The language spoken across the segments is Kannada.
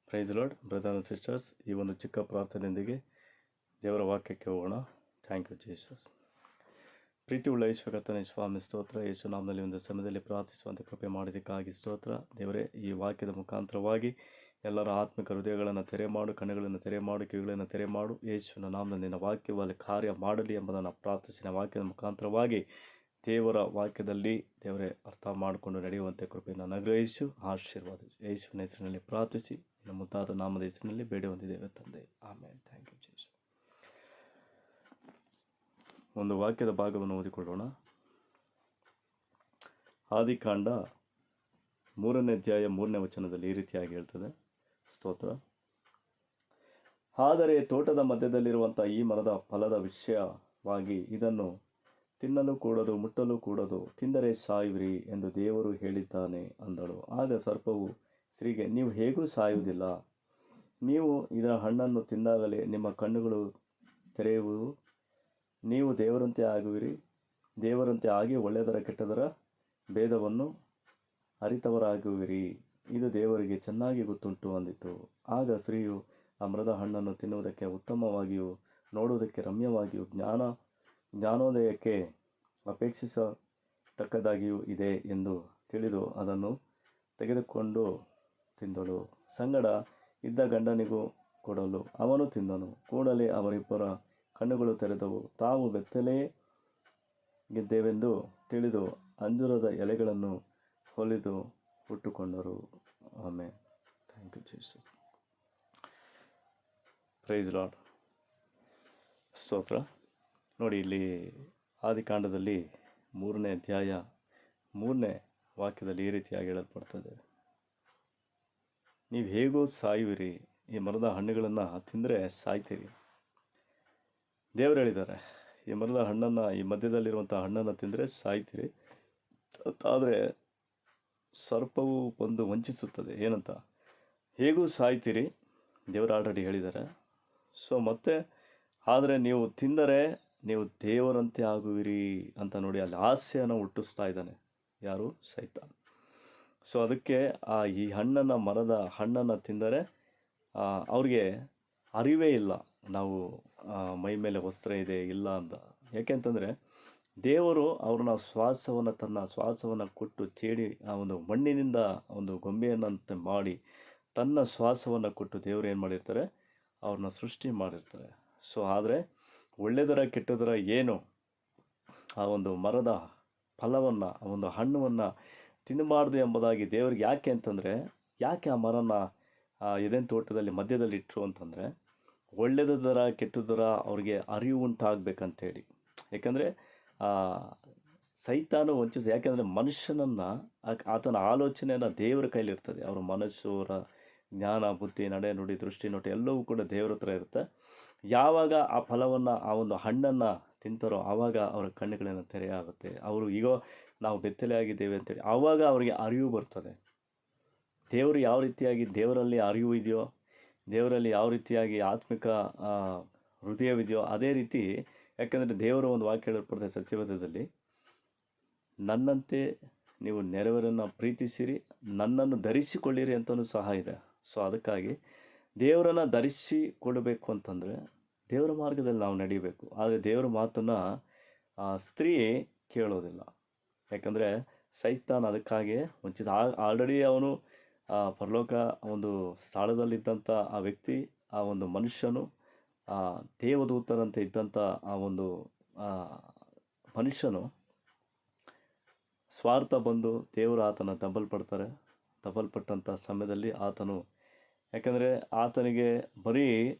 Price Lord brother and sisters. ಈ ಒಂದು ಚಿಕ್ಕ ಪ್ರಾರ್ಥನೆಯೊಂದಿಗೆ ದೇವರ ವಾಕ್ಯಕ್ಕೆ ಹೋಗೋಣ. Thank you Jesus. ಪ್ರೀತಿ ಉಳ್ಳ ಕರ್ತನೇ ಸ್ವಾಮಿ ಸ್ತೋತ್ರ. ಯೇಸು ನಾಮದಲ್ಲಿ ಒಂದು ಸಮಯದಲ್ಲಿ ಪ್ರಾರ್ಥಿಸುವಂತೆ ಕೃಪೆ ಮಾಡಿದ್ದಕ್ಕಾಗಿ ಸ್ತೋತ್ರ. ದೇವರೇ, ಈ ವಾಕ್ಯದ ಮುಖಾಂತರವಾಗಿ ಎಲ್ಲರ ಆತ್ಮಿಕ ಹೃದಯಗಳನ್ನು ತೆರೆ ಮಾಡು, ಕಣ್ಣುಗಳನ್ನು ತೆರೆ ಮಾಡು, ಕಿವಿಗಳನ್ನು ತೆರೆ ಮಾಡು. ಯೇಸುವಿನ ನಾಮದಲ್ಲಿ ನಿನ್ನ ವಾಕ್ಯವು ಅಲ್ಲಿ ಕಾರ್ಯ ಮಾಡಲಿ ಎಂಬುದನ್ನು ಪ್ರಾರ್ಥಿಸಿನ ವಾಕ್ಯದ ಮುಖಾಂತರವಾಗಿ ದೇವರ ವಾಕ್ಯದಲ್ಲಿ ದೇವರೇ ಅರ್ಥ ಮಾಡಿಕೊಂಡು ನಡೆಯುವಂತೆ ಕೃಪೆಯನ್ನು ಅನುಗ್ರಹಿಸು, ಆಶೀರ್ವಾದ. ಯೇಸುವಿನ ಹೆಸರಿನಲ್ಲಿ ಪ್ರಾರ್ಥಿಸಿ ನಿನ್ನ ಮುದ್ದಾದ ನಾಮದ ಹೆಸರಿನಲ್ಲಿ ಬೇಡಿ ಹೊಂದಿದ್ದೇವೆ ತಂದೆ, ಆಮೇಲೆ. Thank you Jesus. ಒಂದು ವಾಕ್ಯದ ಭಾಗವನ್ನು ಓದಿಕೊಳ್ಳೋಣ. ಆದಿಕಾಂಡ 3ನೇ ಅಧ್ಯಾಯ 3ನೇ ವಚನದಲ್ಲಿ ಈ ರೀತಿಯಾಗಿ ಹೇಳ್ತದೆ. ಸ್ತೋತ್ರ. ಆದರೆ ತೋಟದ ಮಧ್ಯದಲ್ಲಿರುವಂಥ ಈ ಮರದ ಫಲದ ವಿಷಯವಾಗಿ ಇದನ್ನು ತಿನ್ನಲು ಕೂಡದು, ಮುಟ್ಟಲು ಕೂಡದು, ತಿಂದರೆ ಸಾಯುವಿರಿ ಎಂದು ದೇವರು ಹೇಳಿದ್ದಾನೆ ಅಂದಳು. ಆಗ ಸರ್ಪವು ಸ್ತ್ರೀಗೆ, ನೀವು ಹೇಗೂ ಸಾಯುವುದಿಲ್ಲ, ನೀವು ಇದರ ಹಣ್ಣನ್ನು ತಿಂದಾಗಲೇ ನಿಮ್ಮ ಕಣ್ಣುಗಳು ತೆರೆಯುವುದು, ನೀವು ದೇವರಂತೆ ಆಗುವಿರಿ, ದೇವರಂತೆ ಆಗಿ ಒಳ್ಳೆಯದರ ಕೆಟ್ಟದರ ಭೇದವನ್ನು ಅರಿತವರಾಗುವಿರಿ, ಇದು ದೇವರಿಗೆ ಚೆನ್ನಾಗಿ ಗೊತ್ತುಂಟು ಅಂದಿತು. ಆಗ ಸ್ತ್ರೀಯು ಆ ಮರದ ಹಣ್ಣನ್ನು ತಿನ್ನುವುದಕ್ಕೆ ಉತ್ತಮವಾಗಿಯೂ ನೋಡುವುದಕ್ಕೆ ರಮ್ಯವಾಗಿಯೂ ಜ್ಞಾನೋದಯಕ್ಕೆ ಅಪೇಕ್ಷಿಸತಕ್ಕದಾಗಿಯೂ ಇದೆ ಎಂದು ತಿಳಿದು ಅದನ್ನು ತೆಗೆದುಕೊಂಡು ತಿಂದಳು. ಸಂಗಡ ಇದ್ದ ಗಂಡನಿಗೂ ಕೊಡಲು ಅವನು ತಿಂದನು. ಕೂಡಲೇ ಅವರಿಬ್ಬರ ಕಣ್ಣುಗಳು ತೆರೆದವು. ತಾವು ಬೆತ್ತಲೆಗಿದ್ದೇವೆಂದು ತಿಳಿದು ಅಂಜೂರದ ಎಲೆಗಳನ್ನು ಹೊಲಿದು ಉಟ್ಟುಕೊಂಡರು. ಆಮೇಲೆ. Thank you Jesus. Praise Lord. ಸ್ತೋತ್ರ. ನೋಡಿ, ಇಲ್ಲಿ ಆದಿಕಾಂಡದಲ್ಲಿ 3ನೇ ಅಧ್ಯಾಯ 3ನೇ ವಾಕ್ಯದಲ್ಲಿ ಈ ರೀತಿಯಾಗಿ ಹೇಳಲ್ಪಡ್ತದೆ, ನೀವು ಹೇಗೋ ಸಾಯುವಿರಿ, ಈ ಮರದ ಹಣ್ಣುಗಳನ್ನು ತಿಂದರೆ ಸಾಯ್ತೀರಿ. ದೇವರು ಹೇಳಿದ್ದಾರೆ, ಈ ಮರದ ಹಣ್ಣನ್ನು, ಈ ಮಧ್ಯದಲ್ಲಿರುವಂಥ ಹಣ್ಣನ್ನು ತಿಂದರೆ ಸಾಯ್ತೀರಿ. ಆದರೆ ಸರ್ಪವು ಬಂದು ವಂಚಿಸುತ್ತದೆ. ಏನಂತ? ಹೇಗೂ ಸಾಯ್ತೀರಿ, ದೇವರು ಆಲ್ರೆಡಿ ಹೇಳಿದ್ದಾರೆ. ಸೊ ಮತ್ತೆ ಆದರೆ ನೀವು ತಿಂದರೆ ನೀವು ದೇವರಂತೆ ಆಗುವಿರಿ ಅಂತ ನೋಡಿ ಅಲ್ಲಿ ಆಸೆಯನ್ನು ಹುಟ್ಟಿಸ್ತಾ ಇದ್ದಾನೆ. ಯಾರು? ಸೈತಾನ್. ಸೊ ಅದಕ್ಕೆ ಈ ಮರದ ಹಣ್ಣನ್ನು ತಿಂದರೆ ಅವ್ರಿಗೆ ಅರಿವೇ ಇಲ್ಲ ನಾವು ಮೈ ಮೇಲೆ ವಸ್ತ್ರ ಇದೆ ಇಲ್ಲ ಅಂತ. ಯಾಕೆಂತಂದರೆ ದೇವರು ಅವ್ರನ್ನ ತನ್ನ ಶ್ವಾಸವನ್ನು ಕೊಟ್ಟು ಚೇಡಿ ಆ ಒಂದು ಮಣ್ಣಿನಿಂದ ಒಂದು ಗೊಂಬೆಯನ್ನಂತೆ ಮಾಡಿ ತನ್ನ ಶ್ವಾಸವನ್ನು ಕೊಟ್ಟು ದೇವರು ಏನು ಮಾಡಿರ್ತಾರೆ, ಅವ್ರನ್ನ ಸೃಷ್ಟಿ ಮಾಡಿರ್ತಾರೆ. ಸೊ ಆದರೆ ಒಳ್ಳೆಯದರ ಕೆಟ್ಟದರ ಏನು ಆ ಒಂದು ಮರದ ಫಲವನ್ನು, ಆ ಒಂದು ಹಣ್ಣನ್ನು ತಿನ್ನಬಾರ್ದು ಎಂಬುದಾಗಿ ದೇವರಿಗೆ ಯಾಕೆ ಆ ಮರನ ಎದೆನ್ ತೋಟದಲ್ಲಿ ಮಧ್ಯದಲ್ಲಿ ಇಟ್ಟರು ಅಂತಂದರೆ, ಒಳ್ಳೆಯದರ ಕೆಟ್ಟದರ ಅವ್ರಿಗೆ ಅರಿವು ಉಂಟಾಗಬೇಕಂತೇಳಿ. ಯಾಕಂದರೆ ಸೈತಾನು ಯಾಕೆಂದರೆ ಮನುಷ್ಯನನ್ನು ಆತನ ಆಲೋಚನೆಯನ್ನು ದೇವರ ಕೈಲಿರ್ತದೆ. ಅವರ ಮನಸ್ಸು, ಅವರ ಜ್ಞಾನ, ಬುದ್ಧಿ, ನಡೆ, ನುಡಿ, ದೃಷ್ಟಿ, ನೋಟ ಎಲ್ಲವೂ ಕೂಡ ದೇವರ ಹತ್ರ ಇರುತ್ತೆ. ಯಾವಾಗ ಆ ಫಲವನ್ನು, ಆ ಒಂದು ಹಣ್ಣನ್ನು ತಿಂತಾರೋ ಆವಾಗ ಅವರ ಕಣ್ಣುಗಳನ್ನು ತೆರೆಯಾಗುತ್ತೆ. ಅವರು ಈಗ ನಾವು ಬೆತ್ತಲೆ ಆಗಿದ್ದೇವೆ ಅಂತೇಳಿ ಆವಾಗ ಅವರಿಗೆ ಅರಿವು ಬರ್ತದೆ. ದೇವರು ಯಾವ ರೀತಿಯಾಗಿ ದೇವರಲ್ಲಿ ಅರಿವು ಇದೆಯೋ, ದೇವರಲ್ಲಿ ಯಾವ ರೀತಿಯಾಗಿ ಆತ್ಮಿಕ ಹೃದಯವಿದೆಯೋ ಅದೇ ರೀತಿ. ಯಾಕಂದರೆ ದೇವರ ಒಂದು ವಾಕ್ಯ ಹೇಳಲ್ಪಡ್ತದೆ ಸತ್ಯವೇದದಲ್ಲಿ, ನನ್ನಂತೆ ನೀವು ನೆರೆಯವರನ್ನು ಪ್ರೀತಿಸಿರಿ, ನನ್ನನ್ನು ಧರಿಸಿಕೊಳ್ಳಿರಿ ಅಂತಲೂ ಸಹ ಇದೆ. ಸೊ ಅದಕ್ಕಾಗಿ ದೇವರನ್ನು ಧರಿಸಿಕೊಳ್ಳಬೇಕು ಅಂತಂದರೆ ದೇವರ ಮಾರ್ಗದಲ್ಲಿ ನಾವು ನಡೀಬೇಕು. ಆದರೆ ದೇವರ ಮಾತನ್ನು ಸ್ತ್ರೀ ಕೇಳೋದಿಲ್ಲ. ಯಾಕಂದರೆ ಸೈತಾನ್ ಅದಕ್ಕಾಗಿ ಆಲ್ರೆಡಿ ಅವನು ಪರಲೋಕ ಒಂದು ಸ್ಥಳದಲ್ಲಿದ್ದಂಥ ಆ ವ್ಯಕ್ತಿ, ಆ ಒಂದು ಮನುಷ್ಯನು, ದೇವದೂತರಂತೆ ಇದ್ದಂಥ ಆ ಒಂದು ಮನುಷ್ಯನು ಸ್ವಾರ್ಥ ಬಂದು ದೇವರು ಆತನ ತಬ್ಬಲ್ಪಟ್ಟಂಥ ಸಮಯದಲ್ಲಿ ಆತನು, ಯಾಕಂದರೆ ಆತನಿಗೆ ಬರೀ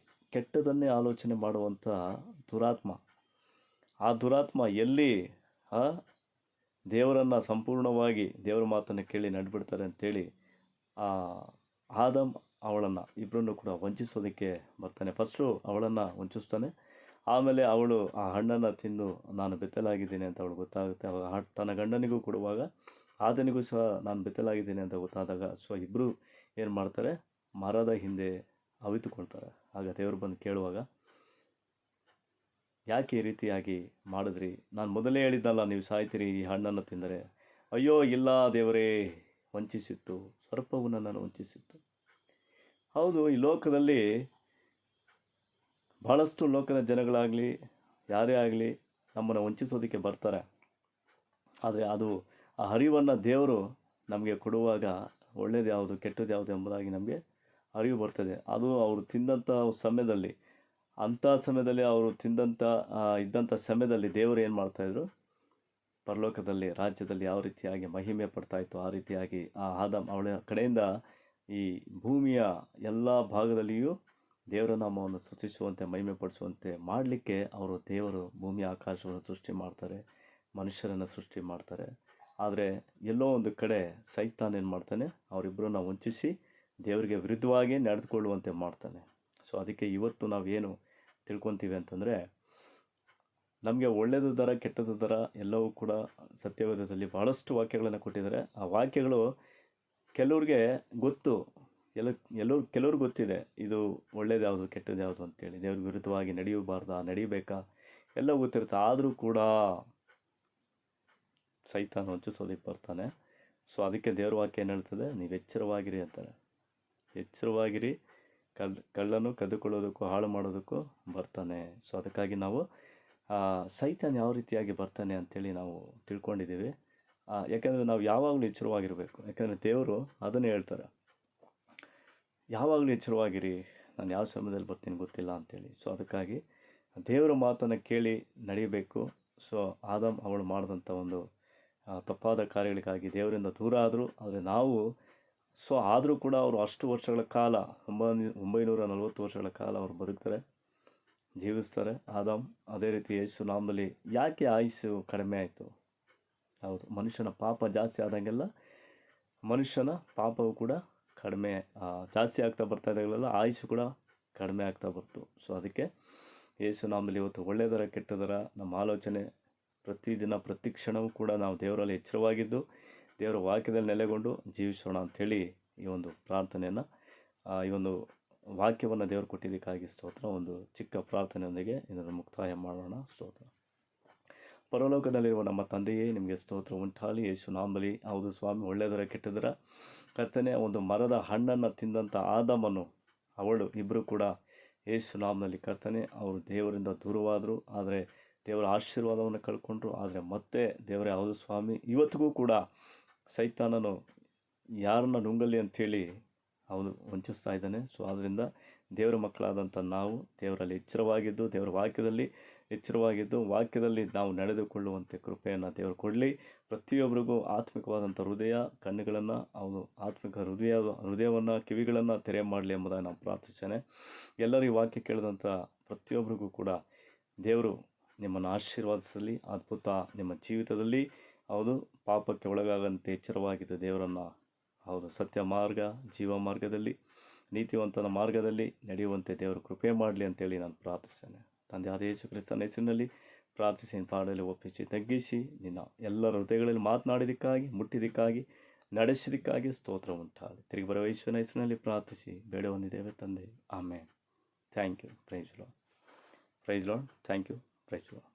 ಕೆಟ್ಟದನ್ನೇ ಆಲೋಚನೆ ಮಾಡುವಂಥ ದುರಾತ್ಮ, ಆ ದುರಾತ್ಮ ಎಲ್ಲಿ ದೇವರನ್ನು ಸಂಪೂರ್ಣವಾಗಿ ದೇವರ ಮಾತನ್ನು ಕೇಳಿ ನಡ್ಬಿಡ್ತಾರೆ ಅಂತೇಳಿ ಆದಮ್ ಅವಳನ್ನು ಇಬ್ಬರನ್ನು ಕೂಡ ವಂಚಿಸೋದಕ್ಕೆ ಬರ್ತಾನೆ. ಫಸ್ಟು ಅವಳನ್ನು ವಂಚಿಸ್ತಾನೆ. ಆಮೇಲೆ ಅವಳು ಆ ಹಣ್ಣನ್ನು ತಿಂದು ನಾನು ಬೆತ್ತಲಾಗಿದ್ದೀನಿ ಅಂತ ಅವಳು ಗೊತ್ತಾಗುತ್ತೆ. ಅವಾಗ ತನ್ನ ಗಂಡನಿಗೂ ಕೊಡುವಾಗ ಆತನಿಗೂ ಸಹ ನಾನು ಬೆತ್ತಲಾಗಿದ್ದೀನಿ ಅಂತ ಗೊತ್ತಾದಾಗ ಸೊ ಇಬ್ಬರು ಏನು ಮಾಡ್ತಾರೆ, ಮರದ ಹಿಂದೆ ಅವಿತುಕೊಳ್ತಾರೆ. ಆಗ ದೇವರು ಬಂದು ಕೇಳುವಾಗ, ಯಾಕೆ ಈ ರೀತಿಯಾಗಿ ಮಾಡಿದ್ರಿ? ನಾನು ಮೊದಲೇ ಹೇಳಿದ್ದಲ್ಲ ನೀವು ಸಾಯ್ತೀರಿ ಈ ಹಣ್ಣನ್ನು ತಿಂದರೆ. ಅಯ್ಯೋ ಇಲ್ಲ ದೇವರೇ, ವಂಚಿಸಿತ್ತು, ಸರ್ಪವು ನನ್ನನ್ನು ವಂಚಿಸಿತ್ತು. ಹೌದು, ಈ ಲೋಕದಲ್ಲಿ ಭಾಳಷ್ಟು ಲೋಕದ ಜನಗಳಾಗಲಿ ಯಾರೇ ಆಗಲಿ ನಮ್ಮನ್ನು ವಂಚಿಸೋದಕ್ಕೆ ಬರ್ತಾರೆ. ಆದರೆ ಅದು ಆ ಅರಿವನ್ನು ದೇವರು ನಮಗೆ ಕೊಡುವಾಗ ಒಳ್ಳೇದು ಯಾವುದು ಕೆಟ್ಟದ್ದು ಯಾವುದು ಎಂಬುದಾಗಿ ನಮಗೆ ಅರಿವು ಬರ್ತದೆ. ಅದು ಅವರು ತಿಂದಂಥ ಸಮಯದಲ್ಲಿ, ಅಂಥ ಸಮಯದಲ್ಲಿ ಅವರು ಇದ್ದಂಥ ಸಮಯದಲ್ಲಿ ದೇವರು ಏನು ಮಾಡ್ತಾಯಿದ್ರು, ಪರಲೋಕದಲ್ಲಿ ರಾಜ್ಯದಲ್ಲಿ ಯಾವ ರೀತಿಯಾಗಿ ಮಹಿಮೆ ಪಡ್ತಾಯಿತ್ತು ಆ ರೀತಿಯಾಗಿ ಆ ಆದಾಮ್ ಅವಳ ಕಡೆಯಿಂದ ಈ ಭೂಮಿಯ ಎಲ್ಲ ಭಾಗದಲ್ಲಿಯೂ ದೇವರ ನಾಮವನ್ನು ಸ್ತುತಿಸುವಂತೆ ಮಹಿಮೆ ಪಡಿಸುವಂತೆ ಮಾಡಲಿಕ್ಕೆ ದೇವರು ಭೂಮಿ ಆಕಾಶವನ್ನು ಸೃಷ್ಟಿ ಮಾಡ್ತಾರೆ, ಮನುಷ್ಯರನ್ನು ಸೃಷ್ಟಿ ಮಾಡ್ತಾರೆ. ಆದರೆ ಎಲ್ಲೋ ಒಂದು ಕಡೆ ಸೈತಾನ್ ಏನು ಮಾಡ್ತಾನೆ, ಅವರಿಬ್ಬರನ್ನ ವಂಚಿಸಿ ದೇವರಿಗೆ ವಿರುದ್ಧವಾಗಿ ನಡೆದುಕೊಳ್ಳುವಂತೆ ಮಾಡ್ತಾನೆ. ಸೊ ಅದಕ್ಕೆ ಇವತ್ತು ನಾವೇನು ತಿಳ್ಕೊತೀವಿ ಅಂತಂದರೆ, ನಮಗೆ ಒಳ್ಳೆಯದು ದರ ಕೆಟ್ಟದ್ದು ದರ ಎಲ್ಲವೂ ಕೂಡ ಸತ್ಯವೇದದಲ್ಲಿ ಭಾಳಷ್ಟು ವಾಕ್ಯಗಳನ್ನು ಕೊಟ್ಟಿದ್ದಾರೆ. ಆ ವಾಕ್ಯಗಳು ಕೆಲವ್ರಿಗೆ ಗೊತ್ತು, ಕೆಲವ್ರಿಗೆ ಗೊತ್ತಿದೆ ಇದು ಒಳ್ಳೇದು ಯಾವುದು ಕೆಟ್ಟದ್ದು ಯಾವುದು ಅಂತೇಳಿ. ದೇವ್ರಿಗೆ ವಿರುದ್ಧವಾಗಿ ನಡೀಬೇಕಾ ಎಲ್ಲ ಗೊತ್ತಿರುತ್ತೆ. ಆದರೂ ಕೂಡ ಸೈತಾನ ವಂಚಿಸೋದಕ್ಕೆ ಬರ್ತಾನೆ. ಸೊ ಅದಕ್ಕೆ ದೇವ್ರ ವಾಕ್ಯ ಏನು ಹೇಳ್ತದೆ, ನೀವು ಎಚ್ಚರವಾಗಿರಿ ಅಂತಾರೆ. ಎಚ್ಚರವಾಗಿರಿ, ಕಳ್ಳನು ಕದ್ದುಕೊಳ್ಳೋದಕ್ಕೂ ಹಾಳು ಮಾಡೋದಕ್ಕೂ ಬರ್ತಾನೆ. ಸೊ ಅದಕ್ಕಾಗಿ ನಾವು ಸೈತಾನ್ ಯಾವ ರೀತಿಯಾಗಿ ಬರ್ತಾನೆ ಅಂಥೇಳಿ ನಾವು ತಿಳ್ಕೊಂಡಿದ್ದೀವಿ. ಯಾಕೆಂದರೆ ನಾವು ಯಾವಾಗಲೂ ಎಚ್ಚರವಾಗಿರಬೇಕು. ಯಾಕೆಂದರೆ ದೇವರು ಅದನ್ನೇ ಹೇಳ್ತಾರೆ, ಯಾವಾಗಲೂ ಎಚ್ಚರವಾಗಿರಿ, ನಾನು ಯಾವ ಸಮಯದಲ್ಲಿ ಬರ್ತೀನಿ ಗೊತ್ತಿಲ್ಲ ಅಂಥೇಳಿ. ಸೊ ಅದಕ್ಕಾಗಿ ದೇವರ ಮಾತನ್ನು ಕೇಳಿ ನಡೀಬೇಕು. ಸೊ ಆದಾಮ್ ಅವಳು ಮಾಡಿದಂಥ ಒಂದು ತಪ್ಪಾದ ಕಾರ್ಯಗಳಿಗಾಗಿ ದೇವರಿಂದ ದೂರ ಆದರು. ಆದರೆ ನಾವು ಆದರೂ ಕೂಡ ಅವರು ಅಷ್ಟು ವರ್ಷಗಳ ಕಾಲ 940 ವರ್ಷಗಳ ಕಾಲ ಅವರು ಬದುಕ್ತಾರೆ, ಜೀವಿಸ್ತಾರೆ ಆದಾಮ್. ಅದೇ ರೀತಿ ಯೇಸು ನಾಮದಲ್ಲಿ ಯಾಕೆ ಆಯುಸ್ಸು ಕಡಿಮೆ ಆಯಿತು? ಹೌದು, ಮನುಷ್ಯನ ಪಾಪ ಜಾಸ್ತಿ ಆದಂಗೆಲ್ಲ ಮನುಷ್ಯನ ಪಾಪವು ಕೂಡ ಕಡಿಮೆ ಜಾಸ್ತಿ ಆಗ್ತಾ ಬರ್ತಾ ಇದ್ದಾಗಲೆಲ್ಲ ಆಯುಸ್ಸು ಕೂಡ ಕಡಿಮೆ ಆಗ್ತಾ ಬರ್ತು. ಸೊ ಅದಕ್ಕೆ ಯೇಸು ನಾಮದಲ್ಲಿ ಇವತ್ತು ಒಳ್ಳೆಯದರ ಕೆಟ್ಟದರ ನಮ್ಮ ಆಲೋಚನೆ ಪ್ರತಿದಿನ ಪ್ರತಿ ಕ್ಷಣವೂ ಕೂಡ ನಾವು ದೇವರಲ್ಲಿ ಎಚ್ಚರವಾಗಿದ್ದು ದೇವರ ವಾಕ್ಯದಲ್ಲಿ ನೆಲೆಗೊಂಡು ಜೀವಿಸೋಣ ಅಂಥೇಳಿ ಈ ಒಂದು ಪ್ರಾರ್ಥನೆಯನ್ನು, ಈ ಒಂದು ವಾಕ್ಯವನ್ನು ದೇವರು ಕೊಟ್ಟಿದ್ದಕ್ಕಾಗಿ ಸ್ತೋತ್ರ. ಒಂದು ಚಿಕ್ಕ ಪ್ರಾರ್ಥನೆಯೊಂದಿಗೆ ಇದನ್ನು ಮುಕ್ತಾಯ ಮಾಡೋಣ. ಸ್ತೋತ್ರ. ಪರಲೋಕದಲ್ಲಿರುವ ನಮ್ಮ ತಂದೆಯೇ, ನಿಮಗೆ ಸ್ತೋತ್ರ ಉಂಟಾಗಲಿ. ಯೇಸು ನಾಮದಲ್ಲಿ. ಹೌದು ಸ್ವಾಮಿ, ಒಳ್ಳೆಯದರ ಕೆಟ್ಟದರ ಕರ್ತನೆ, ಒಂದು ಮರದ ಹಣ್ಣನ್ನು ತಿಂದಂಥ ಆದಾಮನು ಅವಳು ಇಬ್ಬರು ಕೂಡ ಯೇಸು ನಾಮದಲ್ಲಿ ಕರ್ತನೆ ಅವರು ದೇವರಿಂದ ದೂರವಾದರು. ಆದರೆ ದೇವರ ಆಶೀರ್ವಾದವನ್ನು ಕಳ್ಕೊಂಡ್ರು. ಆದರೆ ಮತ್ತೆ ದೇವರೇ, ಹೌದು ಸ್ವಾಮಿ, ಇವತ್ತಿಗೂ ಕೂಡ ಸೈತಾನನು ಯಾರನ್ನ ನುಂಗಲಿ ಅಂಥೇಳಿ ಅವನು ವಂಚಿಸ್ತಾ ಇದ್ದಾನೆ. ಸೊ ಆದ್ದರಿಂದ ದೇವರ ಮಕ್ಕಳಾದಂಥ ನಾವು ದೇವರಲ್ಲಿ ಎಚ್ಚರವಾಗಿದ್ದು, ದೇವರ ವಾಕ್ಯದಲ್ಲಿ ಎಚ್ಚರವಾಗಿದ್ದು, ವಾಕ್ಯದಲ್ಲಿ ನಾವು ನಡೆದುಕೊಳ್ಳುವಂತೆ ಕೃಪೆಯನ್ನು ದೇವರು ಕೊಡಲಿ. ಪ್ರತಿಯೊಬ್ಬರಿಗೂ ಆತ್ಮಿಕವಾದಂಥ ಹೃದಯ, ಕಣ್ಣುಗಳನ್ನು, ಅವನು ಆತ್ಮಿಕ ಹೃದಯವನ್ನು, ಕಿವಿಗಳನ್ನು ತೆರೆ ಮಾಡಲಿ ಎಂಬುದಾಗಿ ನಾವು ಪ್ರಾರ್ಥಿಸ್ತೇನೆ. ಎಲ್ಲರೂ ಈ ವಾಕ್ಯ ಕೇಳಿದಂಥ ಪ್ರತಿಯೊಬ್ಬರಿಗೂ ಕೂಡ ದೇವರು ನಿಮ್ಮನ್ನು ಆಶೀರ್ವಾದಿಸಲಿ. ಅದ್ಭುತ ನಿಮ್ಮ ಜೀವಿತದಲ್ಲಿ ಹೌದು ಪಾಪಕ್ಕೆ ಒಳಗಾಗಂತೆ ಎಚ್ಚರವಾಗಿದ್ದು ದೇವರನ್ನು ಹೌದು ಸತ್ಯ ಮಾರ್ಗ, ಜೀವ ಮಾರ್ಗದಲ್ಲಿ, ನೀತಿವಂತನ ಮಾರ್ಗದಲ್ಲಿ ನಡೆಯುವಂತೆ ದೇವರು ಕೃಪೆ ಮಾಡಲಿ ಅಂತೇಳಿ ನಾನು ಪ್ರಾರ್ಥಿಸ್ತೇನೆ. ತಂದೆ ಆದ ಯೇಸು ಕ್ರಿಸ್ತನ ಹೆಸರಿನಲ್ಲಿ ಪ್ರಾರ್ಥಿಸಿ ಪಾಡಲ್ಲಿ ಒಪ್ಪಿಸಿ ತಗ್ಗಿಸಿ ನಿನ್ನ ಎಲ್ಲರ ಹೃದಯಗಳಲ್ಲಿ ಮಾತನಾಡಿದ್ದಕ್ಕಾಗಿ, ಮುಟ್ಟಿದ್ದಕ್ಕಾಗಿ, ನಡೆಸಿದ್ದಕ್ಕಾಗಿ ಸ್ತೋತ್ರ ಉಂಟಾಗಲಿ. ತಿರುಗಿ ಬರುವ ಯೇಸುವಿನ ಹೆಸರಿನಲ್ಲಿ ಪ್ರಾರ್ಥಿಸಿ ಬೇಡ ಹೊಂದಿದ್ದೇವೆ ತಂದೆ, amen. Thank you. Praise Lord. Thank you. Praise lord.